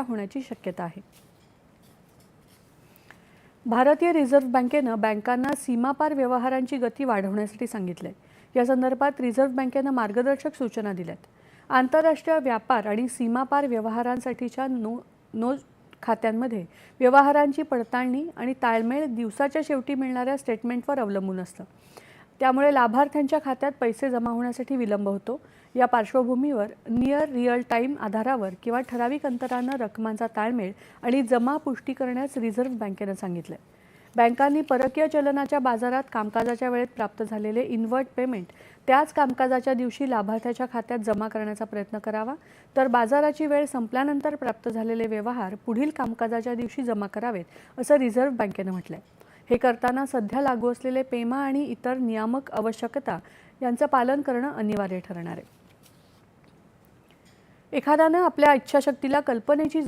होण्याची शक्यता आहे। भारतीय रिझर्व्ह बँकेनं बँकांना सीमापार व्यवहारांची गती वाढवण्यासाठी सांगितलंय। या संदर्भात रिझर्व्ह बँकेनं मार्गदर्शक सूचना दिल्यात। आंतरराष्ट्रीय व्यापार आणि सीमापार व्यवहारांसाठीच्या नो खात्यांमध्ये व्यवहारांची पडताळणी आणि ताळमेळ दिवसाच्या शेवटी मिळणाऱ्या स्टेटमेंटवर अवलंबून असतं। त्यामुळे लाभार्थ्यांच्या खात्यात पैसे जमा होण्यासाठी विलंब होतो। या पार्श्वभूमीवर नियर रिअल टाइम आधारावर किंवा ठराविक अंतरानं रकमांचा ताळमेळ आणि जमा पुष्टी करण्यास रिझर्व्ह बँकेनं सांगितलंय। बँकांनी परकीय चलनाच्या बाजारात कामकाजाच्या वेळेत प्राप्त झालेले इन्व्हर्ट पेमेंट त्याच कामकाजाच्या दिवशी लाभार्थ्याच्या खात्यात जमा करण्याचा प्रयत्न करावा, तर बाजाराची वेळ संपल्यानंतर प्राप्त झालेले व्यवहार पुढील कामकाजाच्या दिवशी जमा करावेत, असं रिझर्व्ह बँकेनं म्हटलंय। हे करताना सध्या लागू असलेले पेमा आणि इतर नियामक आवश्यकता यांचं पालन करणं अनिवार्य ठरणार आहे। एखाद्यानं आपल्या इच्छाशक्तीला कल्पनेची जोड